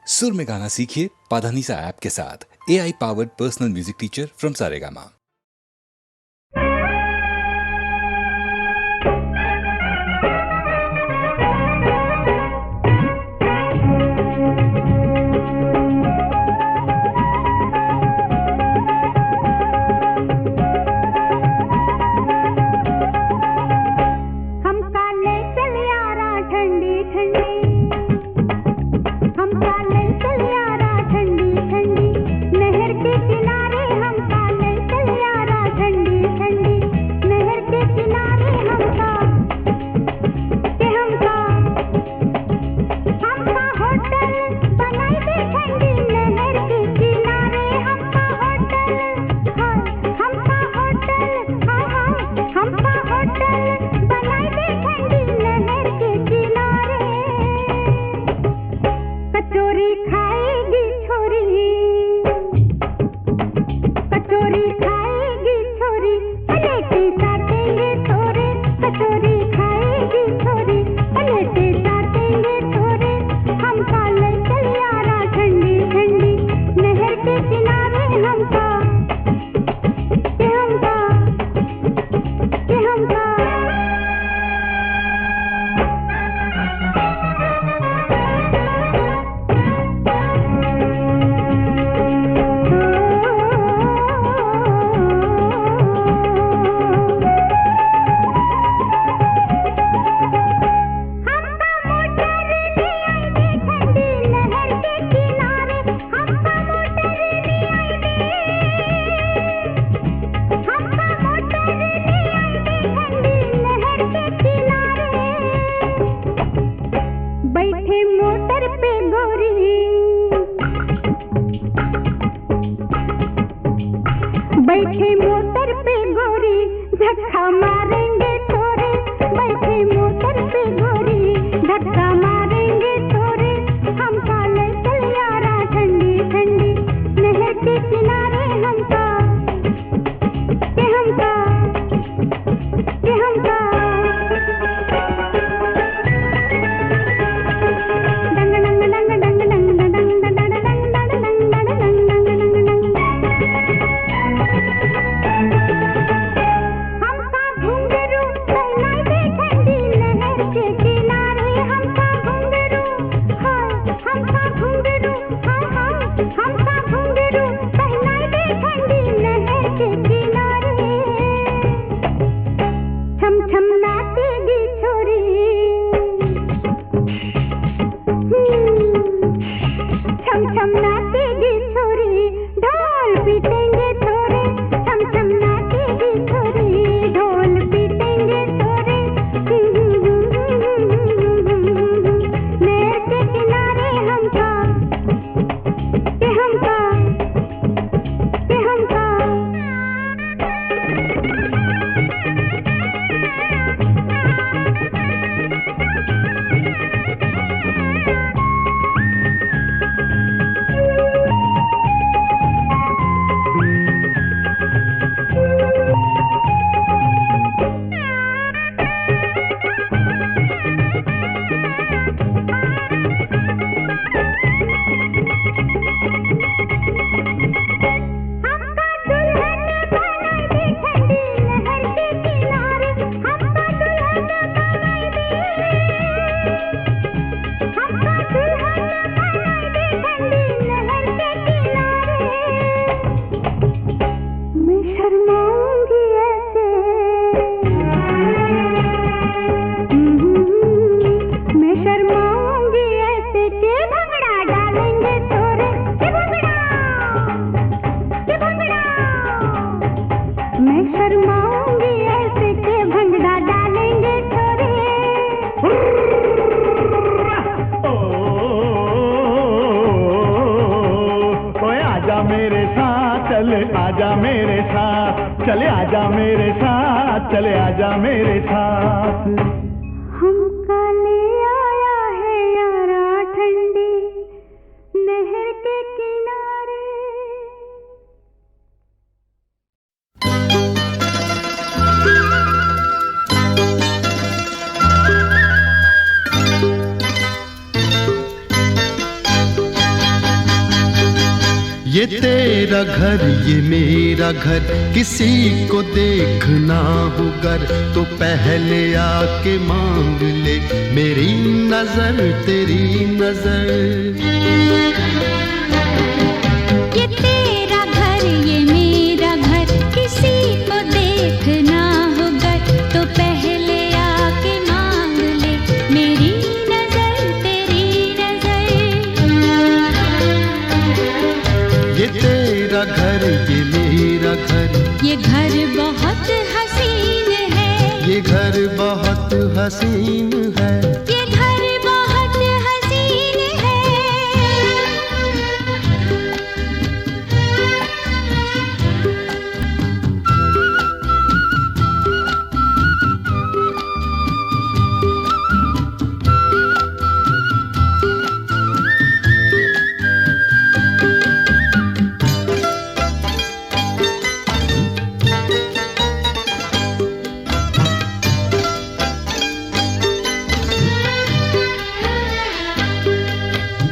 सुर में गाना सीखिए पाधानीसा ऐप के साथ। AI powered personal music teacher from Saregama. ये तेरा घर ये मेरा घर, किसी को देखना हो गर तो पहले आके मांग ले मेरी नजर तेरी नजर। ये तेरा घर ये मेरा घर, किसी को देखना हो गर तो पहले आके मांग ले मेरी नजर तेरी नजर। ये तेरा घर ये मेरा घर, ये घर बहुत हसीन है, ये घर बहुत हसीन है, ये घर बहुत हसीन है।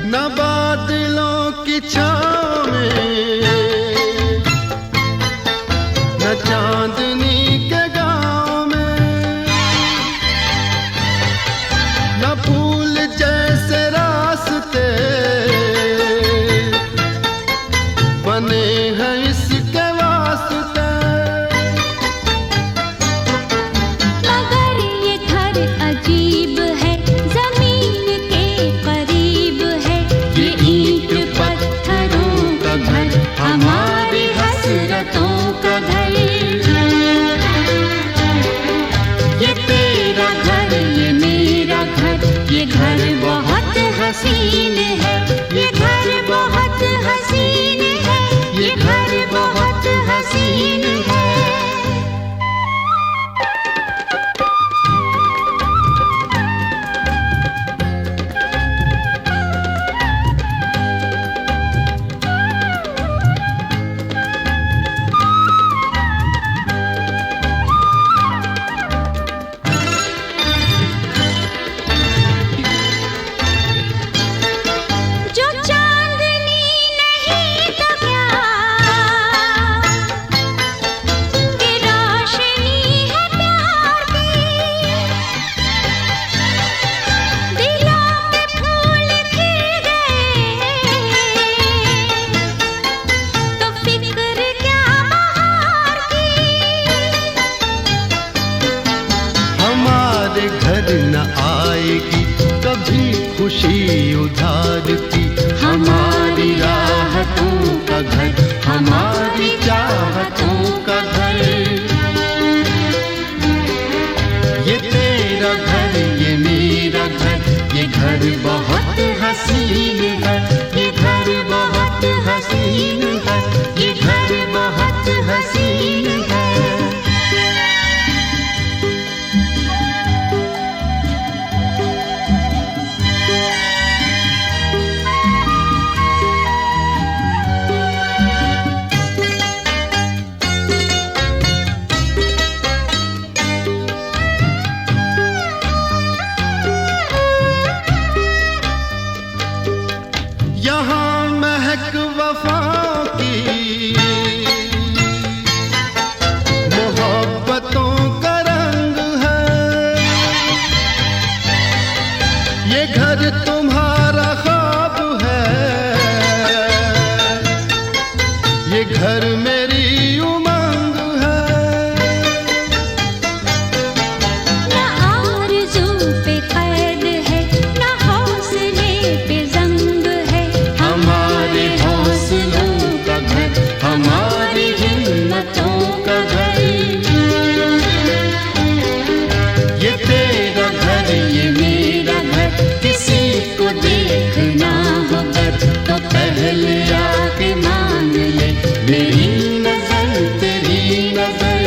न बादलों की छाँव में, न चांदनी के गाँव में, न फूल जैसे रास्ते बने हैं इसके वास्ते। मगर ये घर अजीब है, जमीन के करीब है, ये ईंट पत्थरों का घर, हमारी हसरतों का घर। ये तेरा घर ये मेरा घर, ये घर बहुत हसीन है, ये घर बहुत हसीन है, ये घर बहुत हसीन है। जो चांदनी नहीं तो क्या, कि रोशनी है प्यार की। दिलों के फूल खिल गए तो फिक्र क्या बहार की। हमारे घर न आएगी कभी खुशी उधार की, हमारी राहतों का घर, हमारी चाहतों का घर। ये तेरा घर ये मेरा घर, ये घर बहुत हसीन है, ये घर बहुत हसीन है, ये घर बहुत हसीन है। यहाँ महक वफा की मोहब्बतों का रंग है। ये घर तुम्हारा ख्वाब है, ये घर मेरी उमंग है। न आरज़ू पे कैद है, न हौसले पे जंग है, हमारे हौसलों का घर, हमारी हिम्मतों का घर। ये तेरा घर ये मेरा घर, किसी को देखना हो गर तो पहले आके मांग ले मेरी नजर तेरी नजर।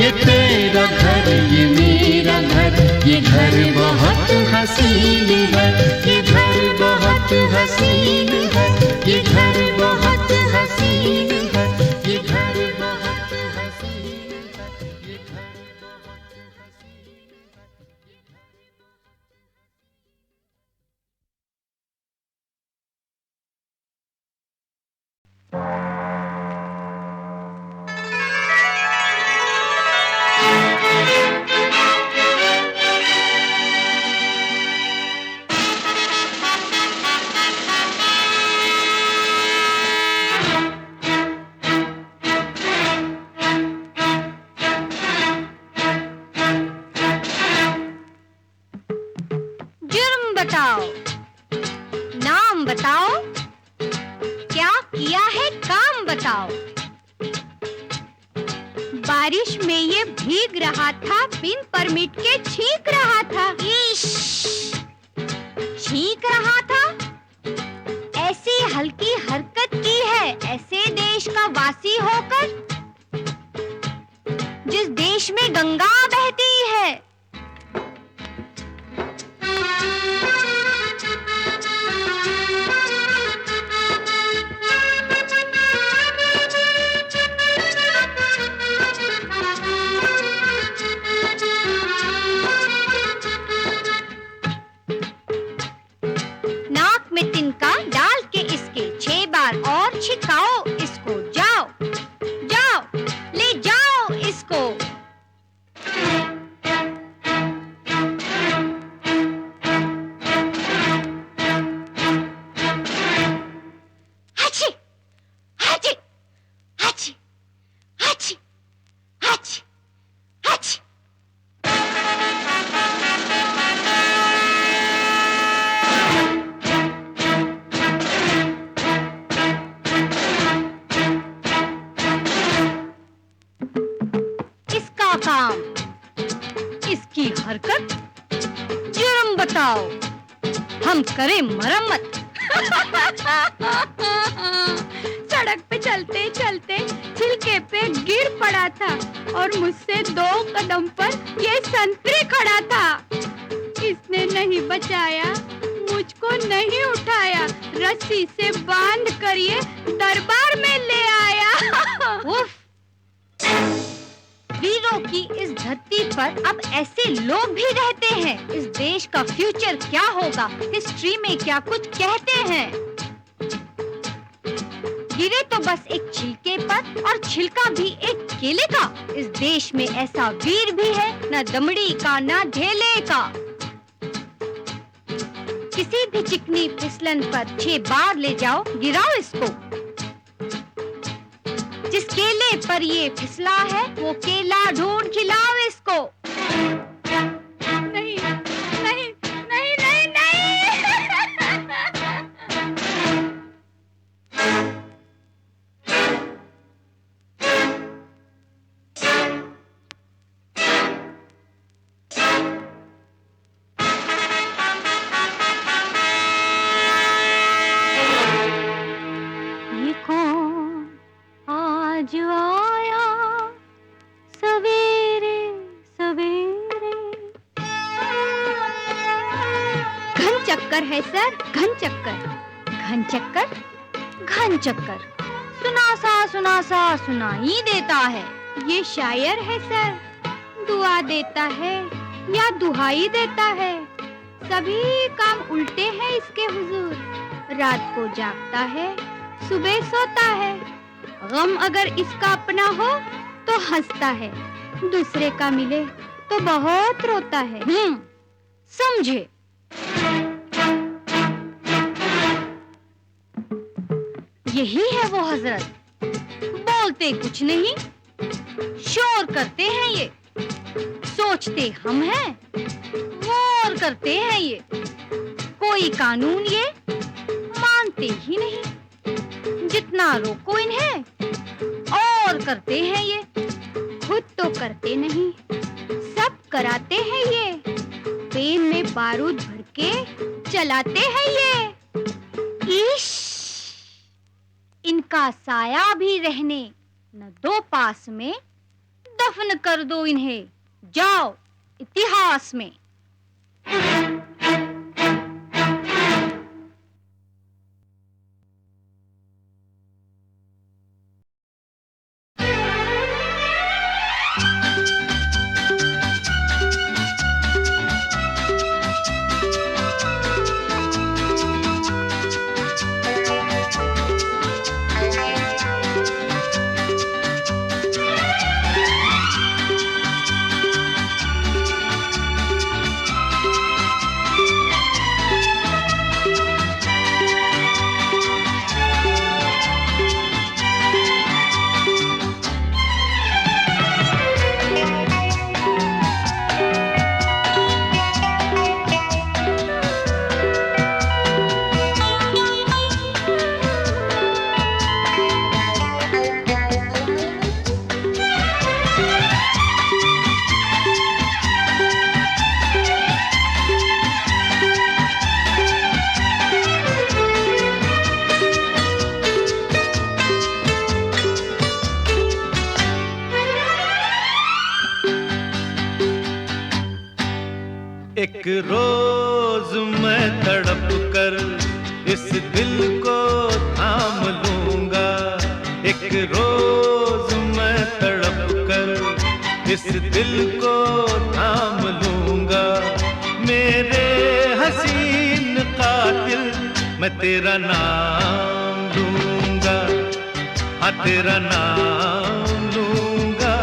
ये तेरा घर ये मेरा घर, ये घर बहुत हसीन है, ये घर बहुत हसीन है, ये घर बहुत हसीन है, ये घर बहुत हसीन है, ये घर बहुत हसीन है। बताओ, नाम बताओ, क्या किया है काम बताओ। बारिश में ये भीग रहा था, बिन परमिट के छींक रहा था। इश, छींक रहा था। ऐसी हल्की हरकत की है ऐसे देश का वासी होकर, जिस देश में गंगा बहती है। नाक में तिनका डाल के इसके 6 बार और छिड़काओ इसको। जाओ जाओ ले जाओ इसको। हाची हाची हाची हाची हाची हाची। इसका काम, इसकी हरकत, जुर्म बताओ, हम करें मरम्मत। सड़क पे चलते चलते छिलके पे गिर पड़ा था और मुझसे 2 कदम पर ये संतरे खड़ा था। इसने नहीं बचाया, मुझको नहीं उठाया, रस्सी से बांध कर ये दरबार में ले आया। उफ! वीरों की इस धरती पर अब ऐसे लोग भी रहते हैं। इस देश का फ्यूचर क्या होगा, हिस्ट्री में क्या कुछ कहते हैं। गिरे तो बस एक छिलके पर, और छिलका भी एक केले का। इस देश में ऐसा वीर भी है, न दमड़ी का न ढेले का। किसी भी चिकनी फिसलन पर 6 बार ले जाओ, गिराओ इसको। जिस केले पर ये फिसला है, वो केला ढूंढ खिलाओ इसको। नहीं नहीं नहीं नहीं नहीं। ये कौन आज आया सवेरे सवेरे। घन चक्कर है सर, घन चक्कर, घन चक्कर, घन चक्कर। सुना सा सुनाई देता है। ये शायर है सर, दुआ देता है या दुहाई देता है। सभी काम उल्टे हैं इसके हुजूर। रात को जागता है, सुबह सोता है। गम अगर इसका अपना हो तो हंसता है, दूसरे का मिले तो बहुत रोता है। समझे? यही है वो हजरत, बोलते कुछ नहीं, शोर करते हैं ये। सोचते हम हैं, वॉर करते हैं ये। कोई कानून ये मानते ही नहीं। जितना रोको इन्हें और करते हैं ये। खुद तो करते नहीं, सब कराते हैं ये। पेन में बारूद भर के चलाते हैं ये। इश! इनका साया भी रहने न दो पास में। दफन कर दो इन्हें, जाओ इतिहास में। रोज मैं तड़प कर इस दिल को थाम लूंगा, एक रोज मैं तड़प कर इस दिल को थाम लूंगा। मेरे हसीन कातिल मैं तेरा नाम लूंगा, हाँ तेरा नाम लूंगा,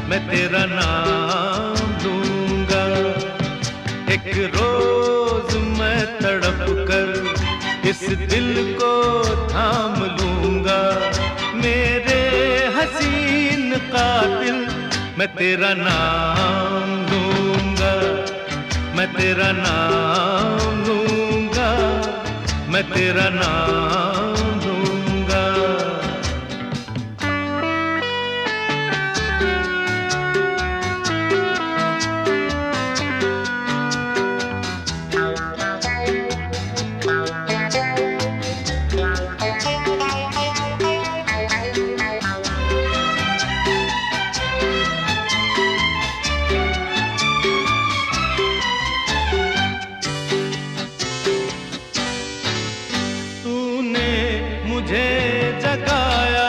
मैं तेरा नाम लूंगा। एक रोज मैं तड़प कर इस दिल को थाम लूंगा। मेरे हसीन कातिल मैं तेरा नाम लूंगा, मैं तेरा नाम लूंगा, मैं तेरा नाम लूंगा। मुझे जगाया,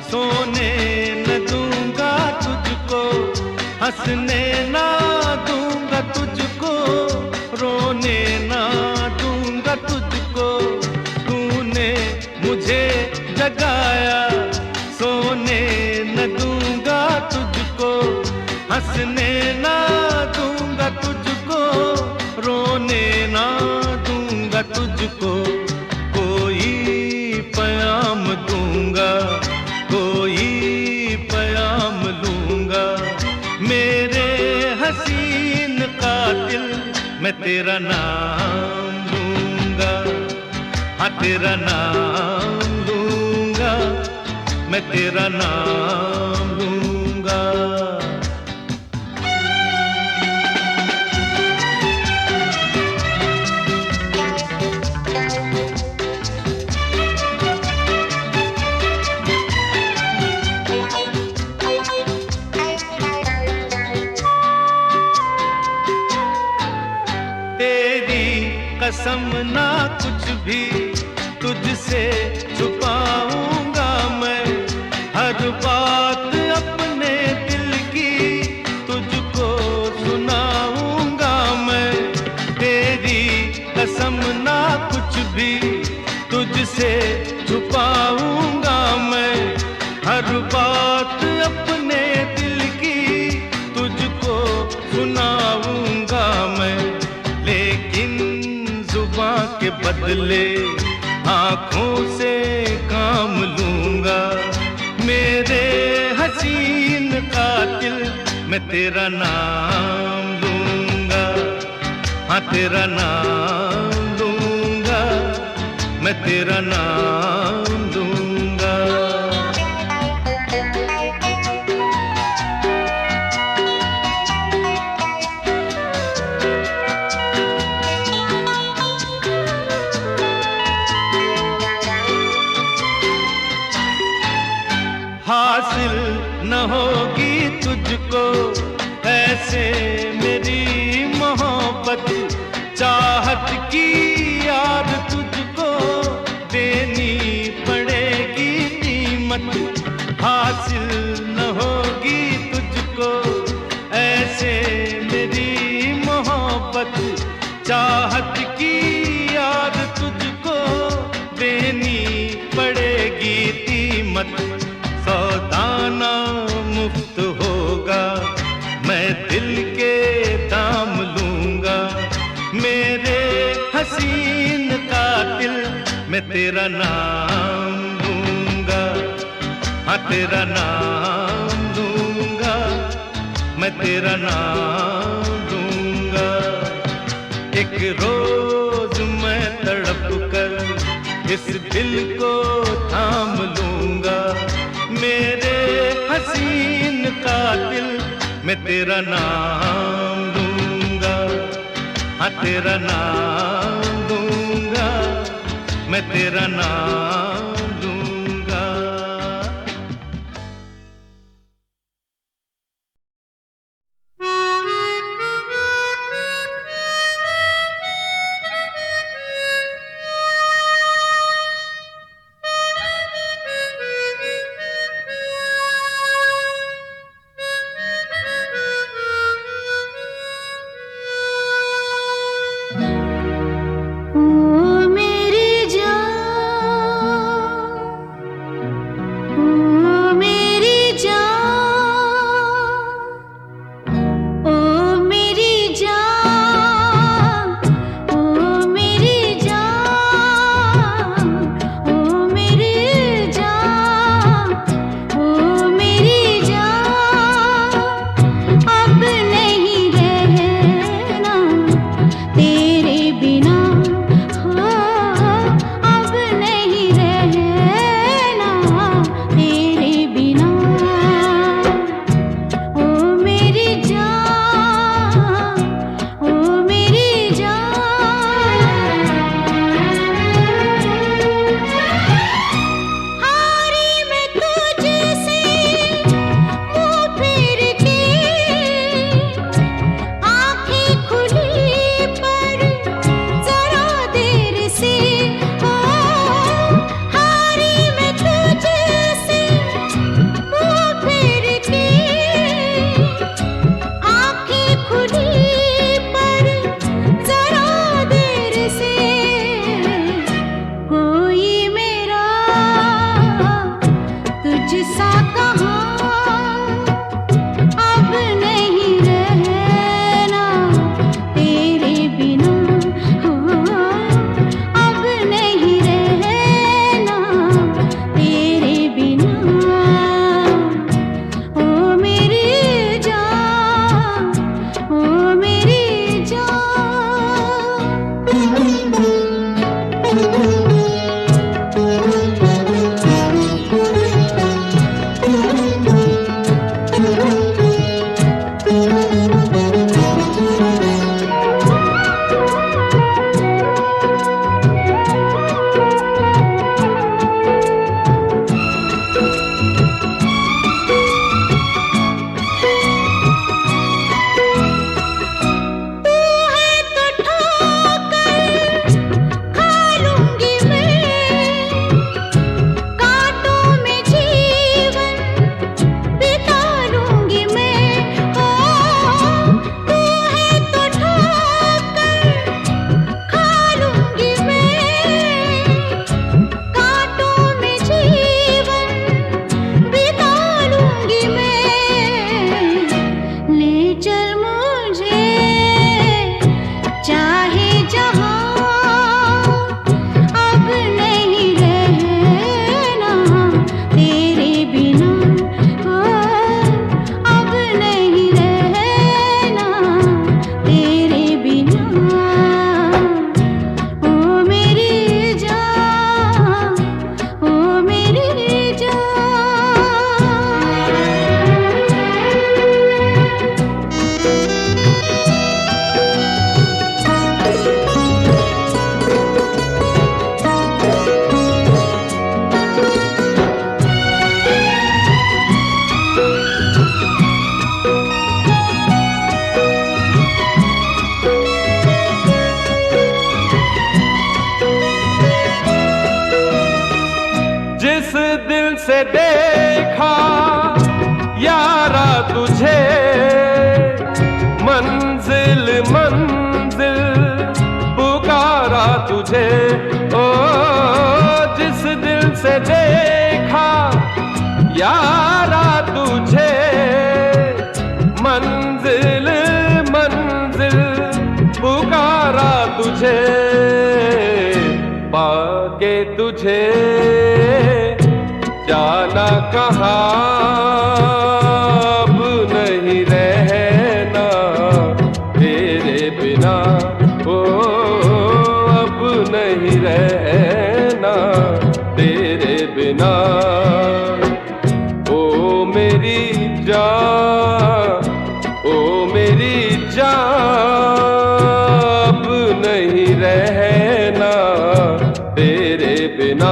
सोने न दूंगा तुझको, हंसने ना दूंगा तुझको, रोने ना दूंगा तुझको। तूने मुझे जगाया, सोने न दूंगा तुझको, हंसने ना दूंगा तुझको, रोने ना दूंगा तुझको। पयाम दूंगा, कोई पयाम लूंगा। मेरे हसीन कातिल मैं तेरा नाम लूंगा, हाँ तेरा नाम लूंगा, मैं तेरा नाम लूंगा। कसम ना कुछ भी तुझसे छुपाऊंगा मैं, हर बात अपने दिल की तुझको सुनाऊंगा मैं। तेरी कसम ना कुछ भी तुझसे छुपाऊंगा मैं, हर बात अपने दिल की तुझको सुनाऊंगा मैं। लेकिन जुबां के बदले आँखों से काम लूंगा। मेरे हसीन कातिल मैं तेरा नाम लूंगा, हाँ तेरा नाम लूंगा, मैं तेरा नाम लूंगा। हासिल न होगी तुझको ऐसे मेरी मोहब्बत, चाहत की याद तुझको देनी पड़ेगी कीमत। हासिल न होगी तुझको ऐसे मेरी मोहब्बत, चाहत की याद तुझको देनी पड़ेगी कीमत। सौदाना मुफ्त होगा, मैं दिल के दाम लूंगा। मेरे हसीन कातिल मैं तेरा नाम लूंगा, हाँ तेरा नाम लूंगा, मैं तेरा नाम लूंगा। एक रोज मैं तड़प कर इस दिल को थाम लूंगा। मेरे हसीन कातिल मैं तेरा नाम लूंगा, हाँ तेरा नाम लूंगा, मैं तेरा नाम लूंगा। से देखा यारा तुझे, मंजिल मंजिल पुकारा तुझे। ओ जिस दिल से देखा यारा तुझे, मंजिल मंजिल पुकारा तुझे। पाके तुझे जाना कहाँ, अब नहीं रहना तेरे बिना। ओ अब नहीं रहना तेरे बिना। ओ मेरी जान, ओ मेरी जान, अब नहीं रहना तेरे बिना।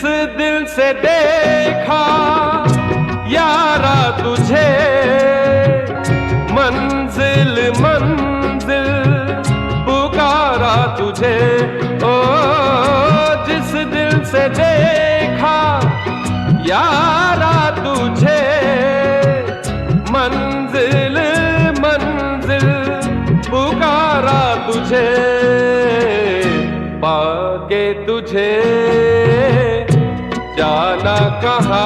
जिस दिल से देखा यारा तुझे, मंजिल मंजिल पुकारा तुझे। ओ जिस दिल से देखा यारा तुझे, मंजिल मंजिल पुकारा तुझे। पाके तुझे जाना कहाँ,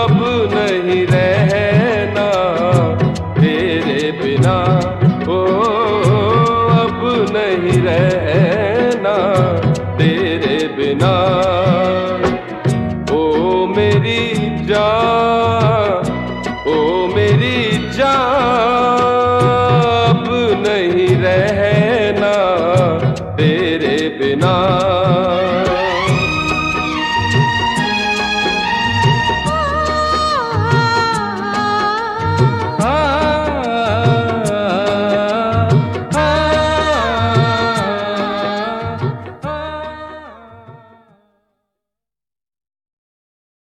अब नहीं रहना तेरे बिना। ओ अब नहीं रहना तेरे बिना।